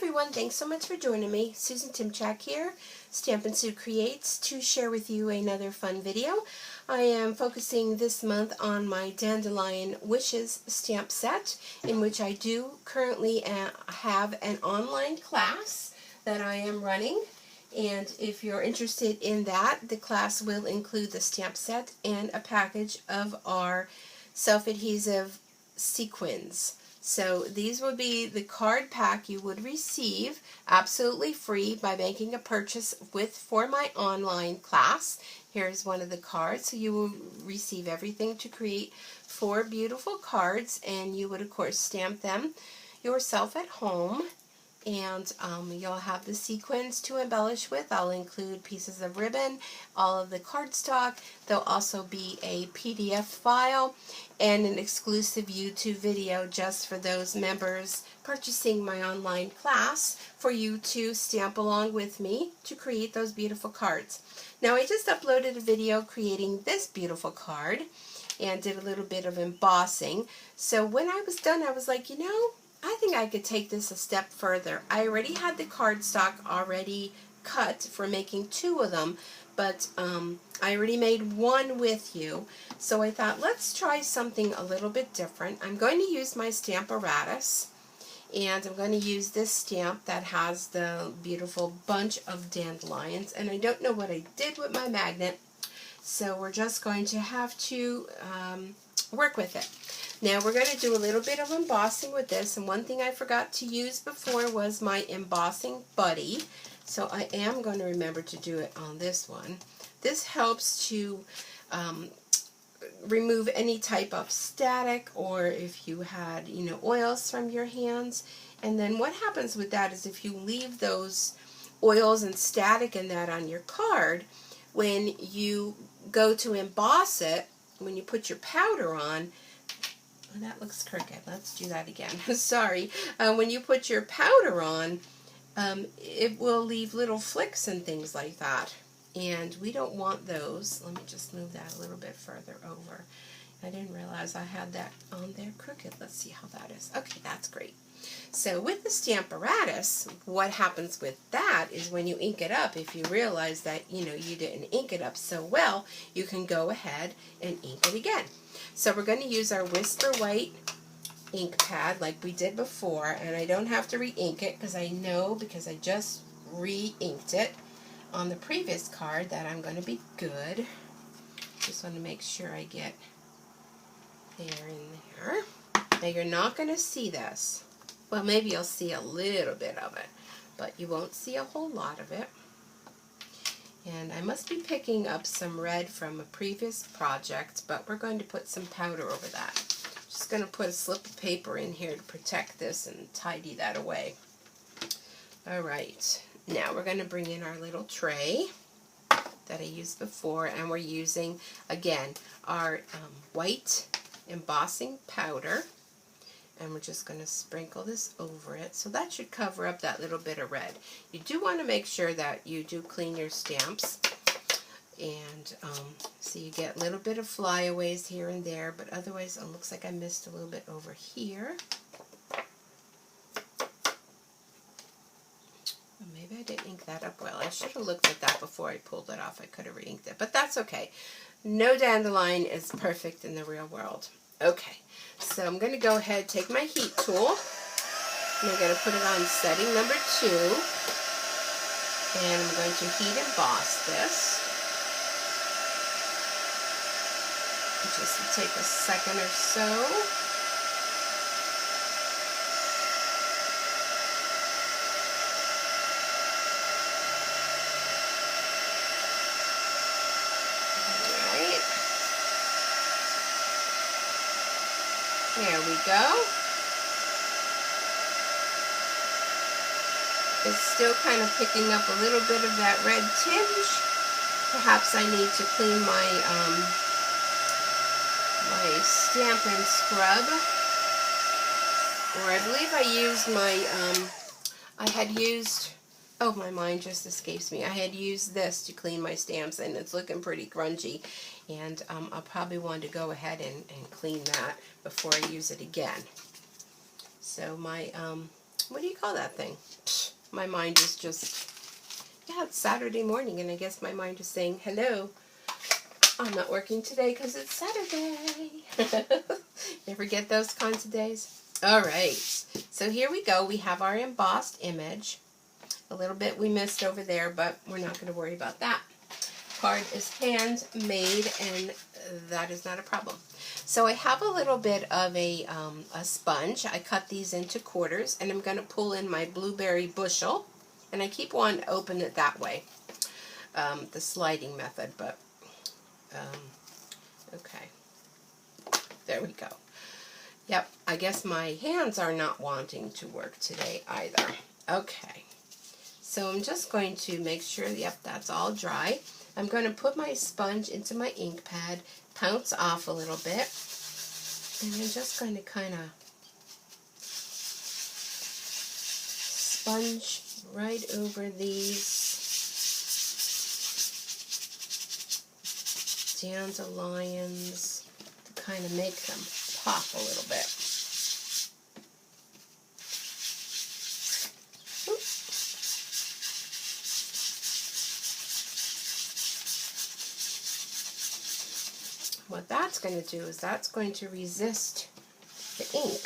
everyone, thanks so much for joining me. Susan Timchak here, Stampin' Sue Creates, to share with you another fun video. I am focusing this month on my Dandelion Wishes stamp set, in which I do currently have an online class that I am running. And if you're interested in that, the class will include the stamp set and a package of our self-adhesive sequins. So these would be the card pack you would receive absolutely free by making a purchase for my online class. Here's one of the cards. So you will receive everything to create 4 beautiful cards, and you would of course stamp them yourself at home. And you'll have the sequins to embellish with. I'll include pieces of ribbon, all of the cardstock. There'll also be a PDF file and an exclusive YouTube video just for those members purchasing my online class for you to stamp along with me to create those beautiful cards. Now, I just uploaded a video creating this beautiful card and did a little bit of embossing. So when I was done, I was like, you know, I think I could take this a step further. I already had the cardstock already cut for making 2 of them, but I already made 1 with you. So I thought, let's try something a little bit different. I'm going to use my Stamparatus, and I'm going to use this stamp that has the beautiful bunch of dandelions. And I don't know what I did with my magnet, so we're just going to have to work with it. Now we're going to do a little bit of embossing with this, and one thing I forgot to use before was my embossing buddy, so I am going to remember to do it on this one. This helps to remove any type of static, or if you had, you know, oils from your hands. And then what happens with that is if you leave those oils and static and that on your card, when you go to emboss it, when you put your powder on, oh, that looks crooked. Let's do that again. Sorry. When you put your powder on, it will leave little flicks and things like that. And we don't want those. Let me just move that a little bit further over. I didn't realize I had that on there crooked. Let's see how that is. Okay, that's great. So with the Stamparatus, what happens with that is when you ink it up, if you realize that, you know, you didn't ink it up so well, you can go ahead and ink it again. So we're going to use our Whisper White ink pad like we did before, and I don't have to re-ink it because I know, because I just re-inked it on the previous card, that I'm going to be good. Just want to make sure I get there in there. Now you're not going to see this. Well, maybe you'll see a little bit of it, but you won't see a whole lot of it. And I must be picking up some red from a previous project, but we're going to put some powder over that. Just going to put a slip of paper in here to protect this and tidy that away. Alright, now we're going to bring in our little tray that I used before, and we're using, again, our white embossing powder. And we're just going to sprinkle this over it. So that should cover up that little bit of red. You do want to make sure that you do clean your stamps. And so you get a little bit of flyaways here and there, but otherwise it looks like I missed a little bit over here. Maybe I didn't ink that up well. I should have looked at that before I pulled it off. I could have re-inked it, but that's okay. No dandelion is perfect in the real world. Okay, so I'm going to go ahead and take my heat tool, and I'm going to put it on setting number 2, and I'm going to heat emboss this. Just take a second or so. There we go. It's still kind of picking up a little bit of that red tinge. Perhaps I need to clean my my Stampin' scrub. Or I believe I used my, oh, my mind just escapes me. I had used this to clean my stamps, and it's looking pretty grungy. And I'll probably want to go ahead and clean that before I use it again. So my what do you call that thing? Psh, my mind is just, yeah, it's Saturday morning, and I guess my mind is saying, hello, I'm not working today because it's Saturday. Ever get those kinds of days? All right, so here we go. We have our embossed image. A little bit we missed over there, but we're not going to worry about that. Card is handmade, and that is not a problem. So I have a little bit of a sponge. I cut these into quarters, and I'm going to pull in my blueberry bushel, and I keep wanting to open it that way, the sliding method, but okay, there we go. Yep, I guess my hands are not wanting to work today either. Okay, so I'm just going to make sure, yep, that's all dry. I'm going to put my sponge into my ink pad, pounce off a little bit, and I'm just going to kind of sponge right over these dandelions to kind of make them pop a little bit. What that's going to do is that's going to resist the ink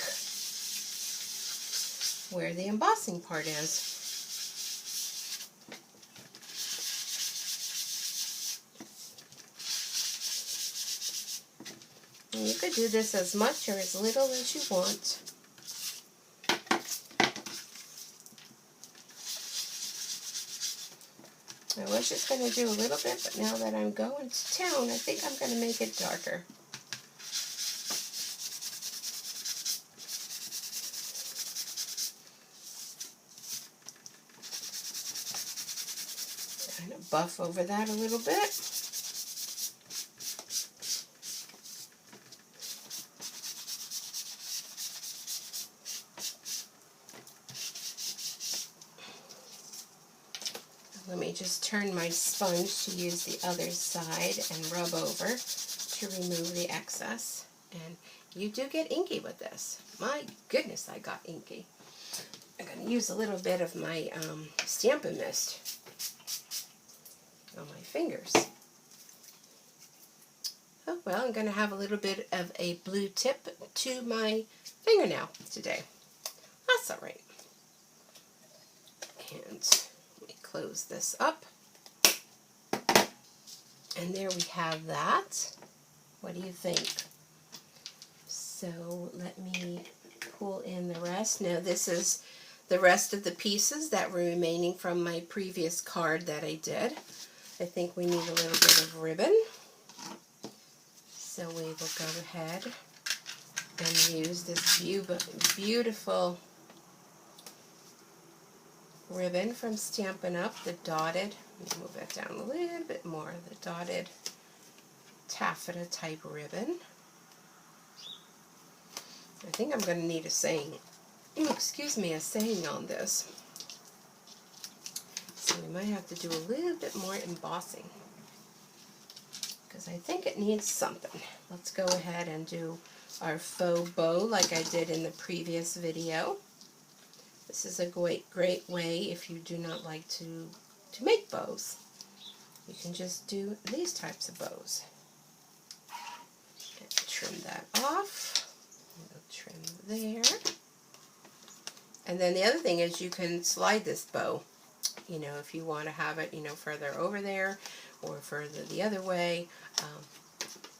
where the embossing part is. And you could do this as much or as little as you want. I was just going to do a little bit, but now that I'm going to town, I think I'm going to make it darker. Kind of buff over that a little bit. Let me just turn my sponge to use the other side and rub over to remove the excess. And you do get inky with this. My goodness, I got inky. I'm going to use a little bit of my Stampin' mist on my fingers. Oh, well, I'm going to have a little bit of a blue tip to my fingernail today. That's all right. And close this up, and there we have that. What do you think? So let me pull in the rest. Now this is the rest of the pieces that were remaining from my previous card that I did. I think we need a little bit of ribbon, so we will go ahead and use this beautiful ribbon from Stampin' Up, the dotted, let me move that down a little bit more, the dotted taffeta type ribbon. I think I'm going to need a saying, a saying on this. So we might have to do a little bit more embossing, because I think it needs something. Let's go ahead and do our faux bow like I did in the previous video. This is a great way if you do not like to make bows. You can just do these types of bows. And trim that off. We'll trim there. And then the other thing is you can slide this bow. You know, if you want to have it, you know, further over there or further the other way.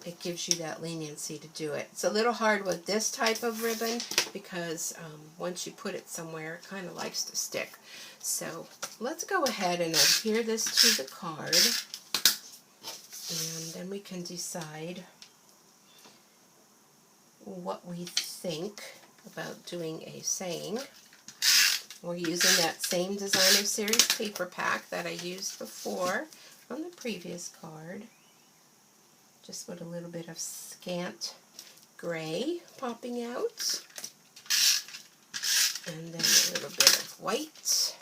It gives you that leniency to do it. It's a little hard with this type of ribbon because once you put it somewhere, it kind of likes to stick. So let's go ahead and adhere this to the card, and then we can decide what we think about doing a saying. We're using that same Designer Series paper pack that I used before on the previous card. Just with a little bit of scant gray popping out, and then a little bit of white,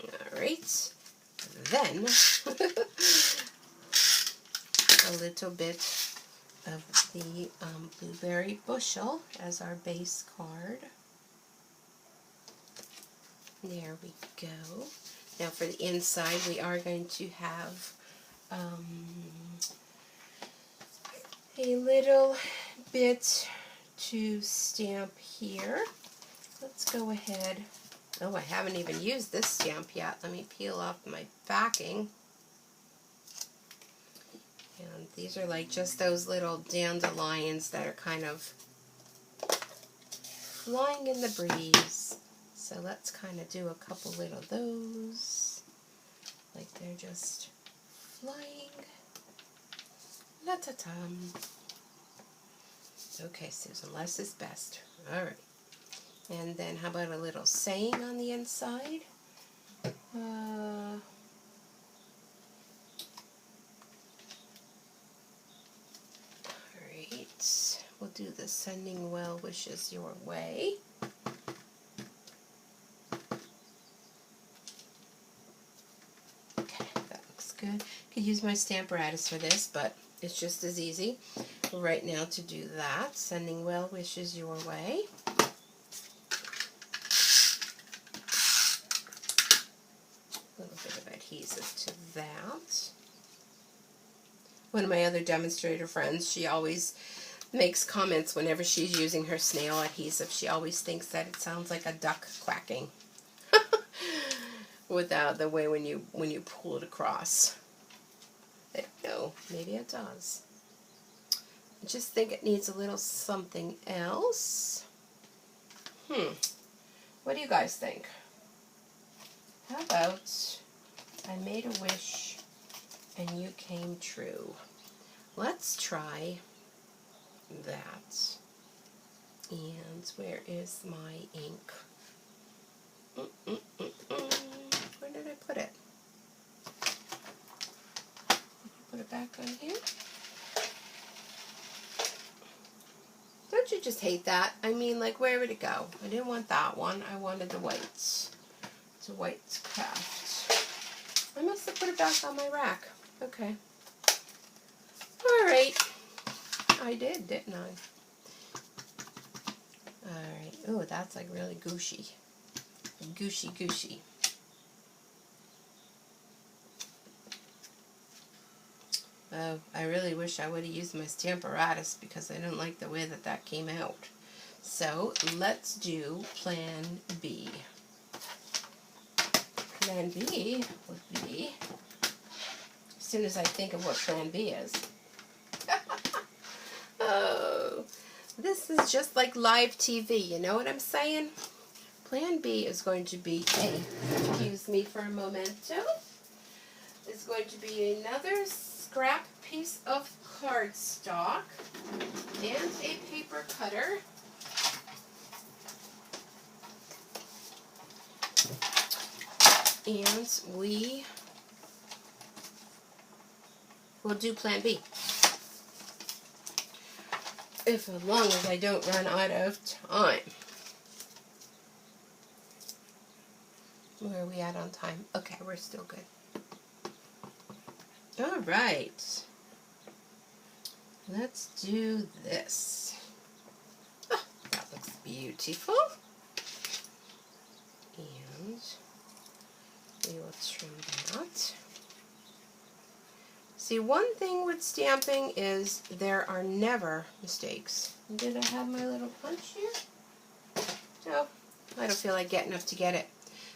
and alright, then a little bit of the blueberry bushel as our base card. There we go. Now for the inside, we are going to have a little bit to stamp here. Let's go ahead. Oh, I haven't even used this stamp yet. Let me peel off my backing. And these are like just those little dandelions that are kind of flying in the breeze. So let's kind of do a couple little of those. Like they're just flying. La-ta-tum. Okay, Susan, less is best. Alright. And then how about a little saying on the inside? Alright. We'll do the sending well wishes your way. Okay, that looks good. Could use my Stamparatus for this, but it's just as easy right now to do that. Sending well wishes your way. A little bit of adhesive to that. One of my other demonstrator friends, she always makes comments whenever she's using her snail adhesive. She always thinks that it sounds like a duck quacking without the way when you pull it across. I don't know, maybe it does. I just think it needs a little something else. What do you guys think? How about I made a wish and you came true? Let's try that. And where is my ink? Where did I put it? Put it back on here. Don't you just hate that? I mean, like, where would it go? I didn't want that one. I wanted the whites. It's a white craft. I must have put it back on my rack. Okay. Alright. I did, didn't I? Alright. Oh, that's like really gooshy. Gooshy, gooshy. Oh, I really wish I would have used my Stamparatus because I didn't like the way that that came out. So, let's do Plan B. Plan B would be, as soon as I think of what Plan B is. Oh, this is just like live TV, you know what I'm saying? Plan B is going to be excuse me for a momento, is going to be another scrap piece of cardstock and a paper cutter. And we will do Plan B. If as long as I don't run out of time. Where are we at on time? Okay, we're still good. Alright. Let's do this. Oh, that looks beautiful. And we will trim that. See, one thing with stamping is there are never mistakes. Did I have my little punch here? No, I don't feel like getting up to get it.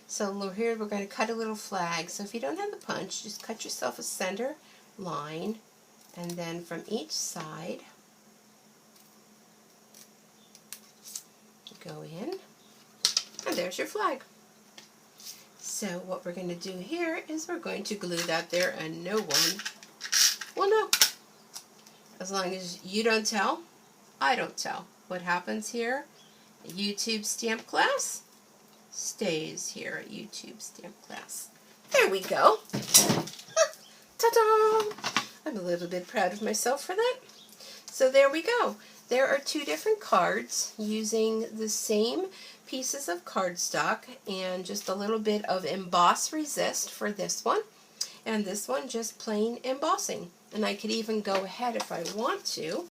So here we're going to cut a little flag. So if you don't have the punch, just cut yourself a center line, and then from each side, go in, and there's your flag. So what we're going to do here is we're going to glue that there, and no one will know. As long as you don't tell, I don't tell. What happens here at YouTube stamp class stays here at YouTube stamp class. There we go. Ta-da! I'm a little bit proud of myself for that. So there we go. There are two different cards using the same pieces of cardstock and just a little bit of emboss resist for this one, and this one just plain embossing. And I could even go ahead if I want to